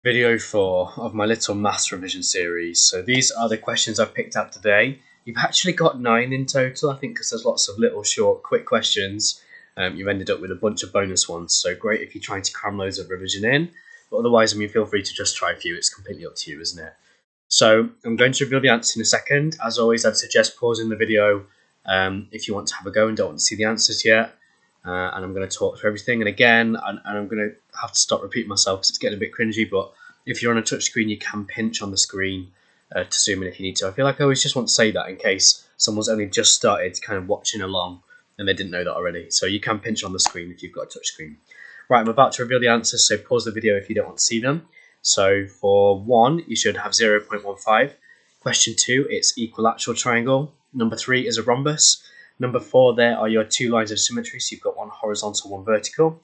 Video 4 of my little maths revision series. So these are the questions I've picked out today. You've actually got 9 in total, I think, because there's lots of little short quick questions. You've ended up with a bunch of bonus ones, so great if you're trying to cram loads of revision in, but otherwise, feel free to just try a few. It's completely up to you, isn't it? So I'm going to reveal the answers in a second. As always, I'd suggest pausing the video if you want to have a go and don't want to see the answers yet. And I'm going to talk through everything. And again, I'm going to have to stop repeating myself because it's getting a bit cringy, but if you're on a touch screen, you can pinch on the screen to zoom in if you need to. I feel like I always just want to say that in case someone's only just started kind of watching along and they didn't know that already. So you can pinch on the screen if you've got a touch screen. Right, I'm about to reveal the answers, so pause the video if you don't want to see them. So for 1, you should have 0.15. Question 2, it's equilateral triangle. Number 3 is a rhombus. Number 4, there are your 2 lines of symmetry, so you've got one horizontal, one vertical.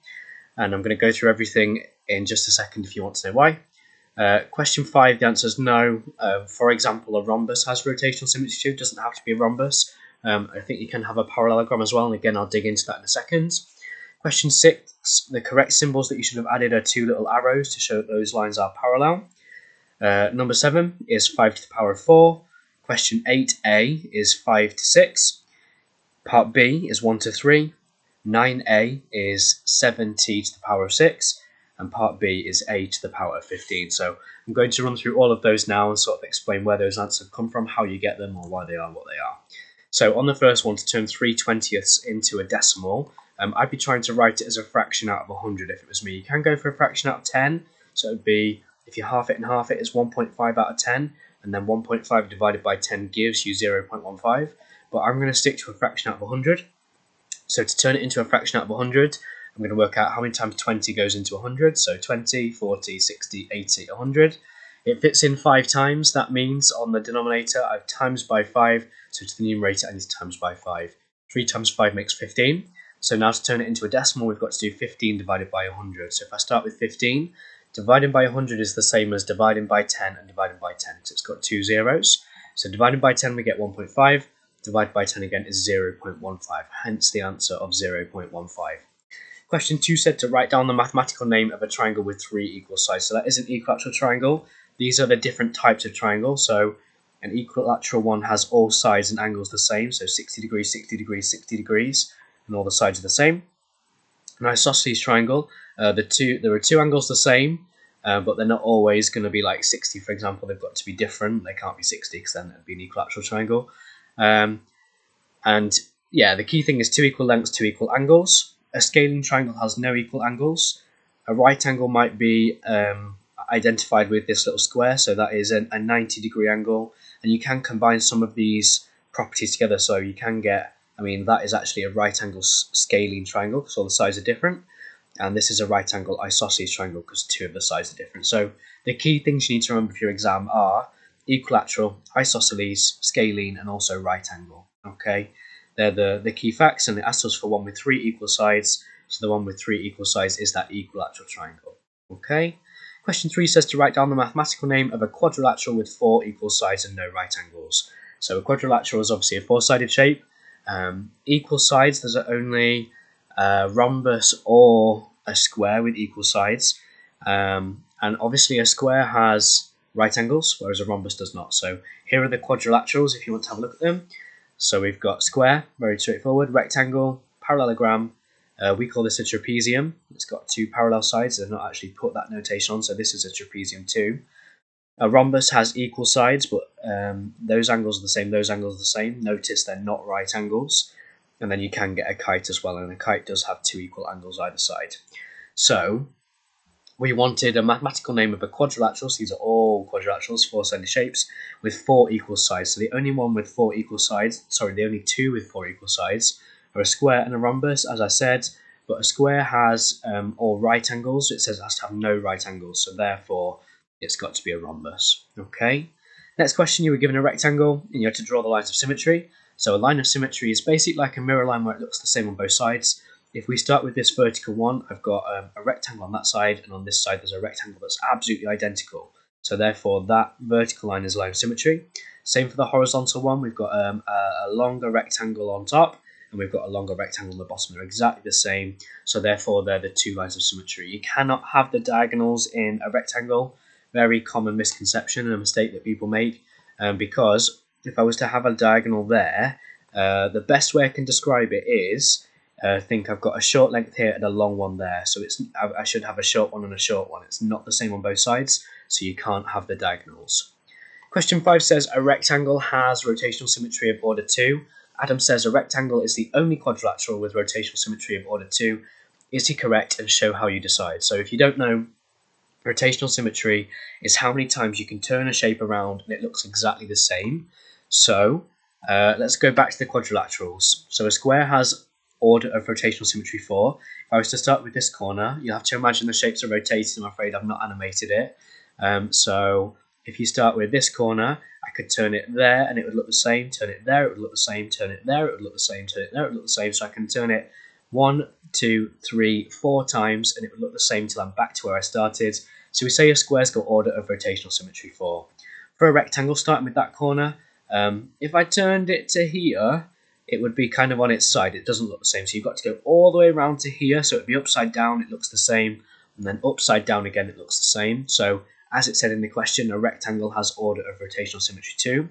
And I'm going to go through everything in just a second if you want to know why. Question 5, the answer is no. For example, a rhombus has rotational symmetry too. It doesn't have to be a rhombus. I think you can have a parallelogram as well, and again, I'll dig into that in a second. Question 6, the correct symbols that you should have added are 2 little arrows to show that those lines are parallel. Number 7 is 5 to the power of 4. Question 8a is 5 to 6. Part B is 1 to 3. 9a is 7t to the power of 6. And part B is a to the power of 15. So I'm going to run through all of those now and sort of explain where those answers come from, how you get them, or why they are what they are. So on the first one, to turn 3/20ths into a decimal, I'd be trying to write it as a fraction out of 100 if it was me. You can go for a fraction out of 10. So it would be, if you half it and half it, it's 1.5 out of 10. And then 1.5 divided by 10 gives you 0.15. But I'm going to stick to a fraction out of 100. So to turn it into a fraction out of 100, I'm going to work out how many times 20 goes into 100. So 20, 40, 60, 80, 100. It fits in 5 times. That means on the denominator, I've times by 5. So to the numerator, I need to times by 5. 3 times 5 makes 15. So now to turn it into a decimal, we've got to do 15 divided by 100. So if I start with 15, dividing by 100 is the same as dividing by 10 and dividing by 10 because it's got 2 zeros. So dividing by 10, we get 1.5. Divided by 10 again is 0.15, hence the answer of 0.15. Question 2 said to write down the mathematical name of a triangle with 3 equal sides. So that is an equilateral triangle. These are the different types of triangle. So an equilateral one has all sides and angles the same. So 60 degrees, 60 degrees, 60 degrees, and all the sides are the same. An isosceles triangle, there are 2 angles the same, but they're not always going to be like 60, for example. They've got to be different. They can't be 60 because then it would be an equilateral triangle. And yeah, the key thing is 2 equal lengths, 2 equal angles. A scaling triangle has no equal angles. A right angle might be identified with this little square, so that is a 90-degree angle. And you can combine some of these properties together, so you can get, that is actually a right angle scaling triangle because all the sides are different. And this is a right angle isosceles triangle because 2 of the sides are different. So the key things you need to remember for your exam are equilateral, isosceles, scaling, and also right angle. Okay, they're the key facts, and it asks us for one with 3 equal sides. So the one with 3 equal sides is that equilateral triangle. Okay. Question 3 says to write down the mathematical name of a quadrilateral with 4 equal sides and no right angles. So a quadrilateral is obviously a 4-sided shape. Equal sides, there's only a rhombus or a square with equal sides. And obviously a square has right angles, whereas a rhombus does not. So here are the quadrilaterals if you want to have a look at them. So we've got square, very straightforward, rectangle, parallelogram. We call this a trapezium. It's got 2 parallel sides. I've not actually put that notation on, so this is a trapezium too. A rhombus has equal sides, but those angles are the same, those angles are the same. Notice they're not right angles. And then you can get a kite as well, and a kite does have 2 equal angles either side. So we wanted a mathematical name of a quadrilateral, so these are all quadrilaterals, 4-sided shapes, with 4 equal sides. So the only one with 4 equal sides, the only 2 with 4 equal sides are a square and a rhombus, as I said, but a square has all right angles. It says it has to have no right angles, so therefore it's got to be a rhombus. Okay. Next question, you were given a rectangle, and you had to draw the lines of symmetry. So a line of symmetry is basically like a mirror line where it looks the same on both sides. If we start with this vertical one, I've got a rectangle on that side, and on this side there's a rectangle that's absolutely identical. So therefore that vertical line is a line of symmetry. Same for the horizontal one, we've got a longer rectangle on top, and we've got a longer rectangle on the bottom. They're exactly the same, so therefore they're the 2 lines of symmetry. You cannot have the diagonals in a rectangle very common misconception and a mistake that people make, because if I was to have a diagonal there, the best way I can describe it is, think I've got a short length here and a long one there, so I should have a short one and a short one. It's not the same on both sides, so you can't have the diagonals. Question 5 says, a rectangle has rotational symmetry of order 2. Adam says a rectangle is the only quadrilateral with rotational symmetry of order 2. Is he correct? And show how you decide. So if you don't know, rotational symmetry is how many times you can turn a shape around and it looks exactly the same. So let's go back to the quadrilaterals. So a square has order of rotational symmetry 4. If I was to start with this corner, you have to imagine the shapes are rotated. I'm afraid I've not animated it. So if you start with this corner, I could turn it there and it would look the same, turn it there, it would look the same, turn it there, it would look the same, turn it there, it would look the same. So I can turn it 1, 2, 3, 4 times and it would look the same till I'm back to where I started. So we say a square's got order of rotational symmetry 4. For a rectangle, starting with that corner, if I turned it to here, it would be kind of on its side. It doesn't look the same. So you've got to go all the way around to here. So it would be upside down, it looks the same. And then upside down again, it looks the same. So as it said in the question, a rectangle has order of rotational symmetry 2.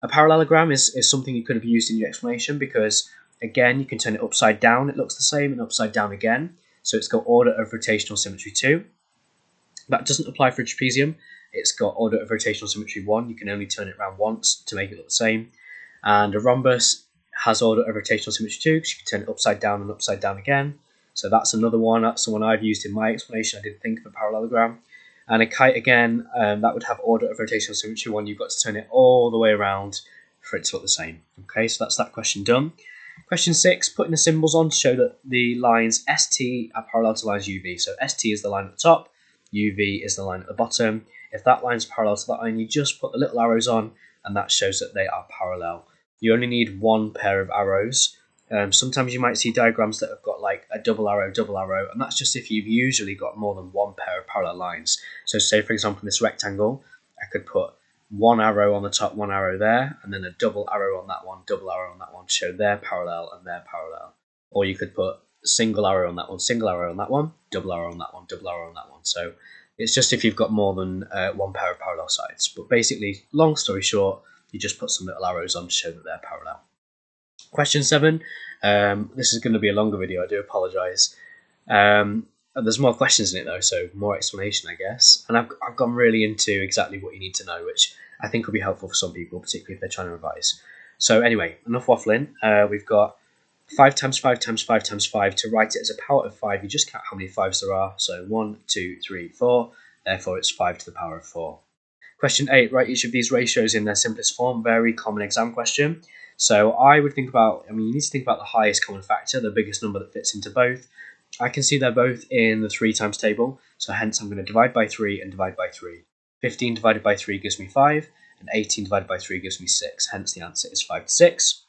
A parallelogram is something you could have used in your explanation because, again, you can turn it upside down, it looks the same, and upside down again. So it's got order of rotational symmetry 2. That doesn't apply for a trapezium. It's got order of rotational symmetry 1. You can only turn it around once to make it look the same. And a rhombus has order of rotational symmetry 2 because you can turn it upside down and upside down again. So that's another one. That's the one I've used in my explanation. I didn't think of a parallelogram. And a kite, again, that would have order of rotational symmetry 1. You've got to turn it all the way around for it to look the same. Okay, so that's that question done. Question 6, putting the symbols on to show that the lines ST are parallel to lines UV. So ST is the line at the top, UV is the line at the bottom. If that line's parallel to that line, you just put the little arrows on, and that shows that they are parallel. You only need one pair of arrows. Sometimes you might see diagrams that have got like a double arrow, and that's just if you've usually got more than one pair of parallel lines. So say, for example, in this rectangle, I could put one arrow on the top, one arrow there, and then a double arrow on that one, double arrow on that one to show they're parallel and they're parallel. Or you could put a single arrow on that one, single arrow on that one, double arrow on that one, double arrow on that one. So it's just if you've got more than one pair of parallel sides. But basically, long story short, you just put some little arrows on to show that they're parallel. Question 7. This is going to be a longer video, I do apologise. There's more questions in it though, so more explanation, I guess. And I've gone really into exactly what you need to know, which I think will be helpful for some people, particularly if they're trying to revise. So anyway, enough waffling. We've got 5 times 5 times 5 times 5. To write it as a power of 5, you just count how many 5s there are. So 1, 2, 3, 4. Therefore, it's 5 to the power of 4. Question 8, write each of these ratios in their simplest form. Very common exam question. So I would think about, you need to think about the highest common factor, the biggest number that fits into both. I can see they're both in the 3 times table, so hence I'm going to divide by 3 and divide by 3. 15 divided by 3 gives me 5, and 18 divided by 3 gives me 6, hence the answer is 5 to 6.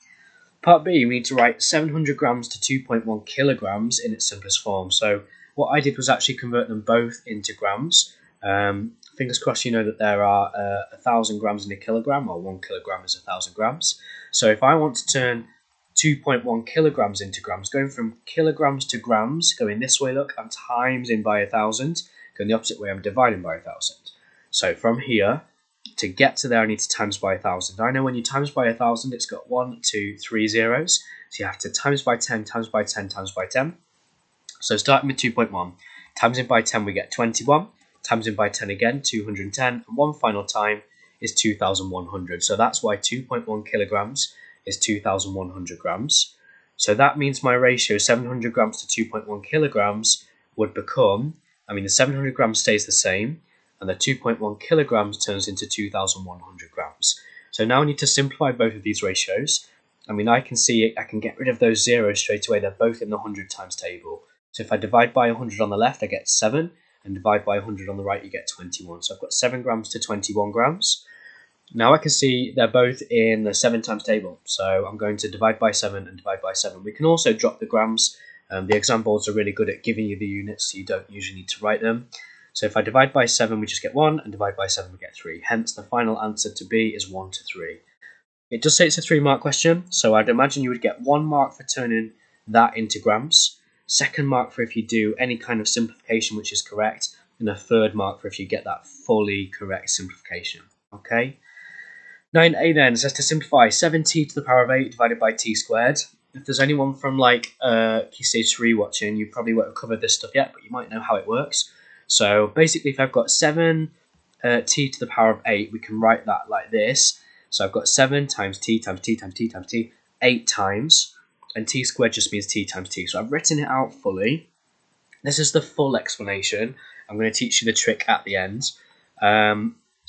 Part B, we need to write 700 grams to 2.1 kilograms in its simplest form. So what I did was actually convert them both into grams. Fingers crossed you know that there are 1,000 grams in a kilogram, or 1 kilogram is 1,000 grams. So if I want to turn 2.1 kilograms into grams, going from kilograms to grams, going this way, look, I'm timesing by 1,000. Going the opposite way, I'm dividing by 1,000. So from here, to get to there, I need to times by 1,000. I know when you times by 1,000, it's got 1, 2, 3 zeros. So you have to times by 10, times by 10, times by 10. So starting with 2.1, times in by 10, we get 21. Times in by 10 again, 210. And one final time is 2,100. So that's why 2.1 kilograms is 2,100 grams. So that means my ratio, 700 grams to 2.1 kilograms, would become, the 700 grams stays the same, and the 2.1 kilograms turns into 2,100 grams. So now I need to simplify both of these ratios. I can see I can get rid of those zeros straight away. They're both in the 100 times table. So if I divide by 100 on the left, I get 7, and divide by 100 on the right, you get 21. So I've got 7 grams to 21 grams. Now I can see they're both in the 7 times table. So I'm going to divide by 7 and divide by 7. We can also drop the grams. The exam boards are really good at giving you the units, so you don't usually need to write them. So if I divide by 7, we just get 1, and divide by 7, we get 3. Hence, the final answer to B is 1 to 3. It does say it's a 3-mark question, so I'd imagine you would get 1 mark for turning that into grams, 2nd mark for if you do any kind of simplification which is correct, and a third mark for if you get that fully correct simplification. Okay. 9a then says to simplify 7t to the power of 8 divided by t squared. If there's anyone from like Key Stage 3 watching, you probably won't have covered this stuff yet, but you might know how it works. So basically, if I've got 7 t to the power of 8, we can write that like this. So I've got 7 times t times t times t times t, 8 times, and t squared just means t times t. So I've written it out fully. This is the full explanation. I'm going to teach you the trick at the end.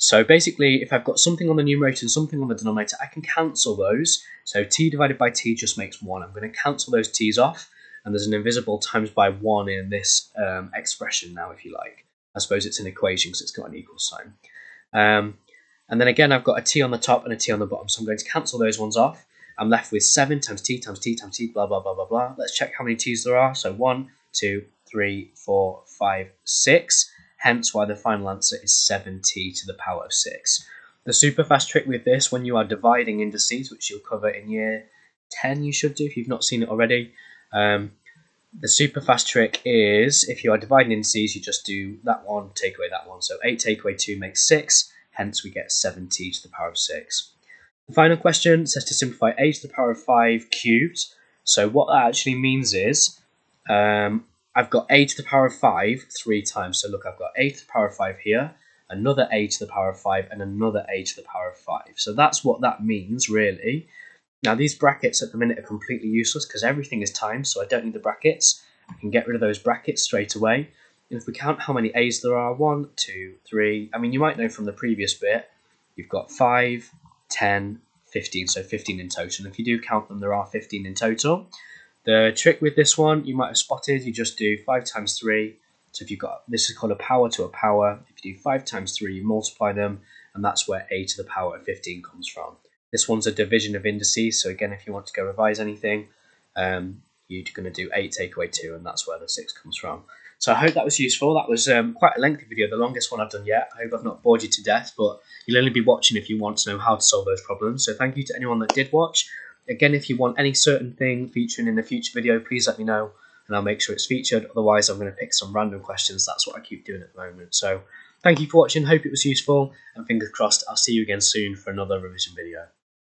So basically, if I've got something on the numerator and something on the denominator, I can cancel those. So t divided by t just makes 1. I'm going to cancel those t's off, and there's an invisible times by 1 in this expression now, if you like. I suppose it's an equation because it's got an equal sign. And then again, I've got a t on the top and a t on the bottom, so I'm going to cancel those ones off. I'm left with 7 times t times t times t, blah, blah, blah, blah, blah. Let's check how many t's there are. So 1, 2, 3, 4, 5, 6. Hence why the final answer is 7t to the power of 6. The super fast trick with this, when you are dividing indices, which you'll cover in year 10, you should do if you've not seen it already. The super fast trick is, if you are dividing indices, you just do that one, take away that one. So 8 take away 2 makes 6, hence we get 7t to the power of 6. The final question says to simplify a to the power of 5 cubed. So what that actually means is, I've got a to the power of 5 3 times. So look, I've got a to the power of 5 here, another a to the power of 5, and another a to the power of 5. So that's what that means, really. Now, these brackets at the minute are completely useless because everything is times, so I don't need the brackets. I can get rid of those brackets straight away. And if we count how many a's there are, 1, 2, 3. I mean, you might know from the previous bit, you've got 5, 10, 15, so 15 in total. And if you do count them, there are 15 in total. The trick with this one, you might have spotted, you just do 5 times 3. So if you've got, this is called a power to a power. If you do 5 times 3, you multiply them, and that's where a to the power of 15 comes from. This one's a division of indices, so again, if you want to go revise anything, you're going to do 8 take away 2, and that's where the 6 comes from. So I hope that was useful. That was quite a lengthy video, the longest one I've done yet. I hope I've not bored you to death, but you'll only be watching if you want to know how to solve those problems. So thank you to anyone that did watch. Again, if you want any certain thing featuring in a future video, please let me know, and I'll make sure it's featured. Otherwise, I'm going to pick some random questions. That's what I keep doing at the moment. So thank you for watching. Hope it was useful, and fingers crossed I'll see you again soon for another revision video.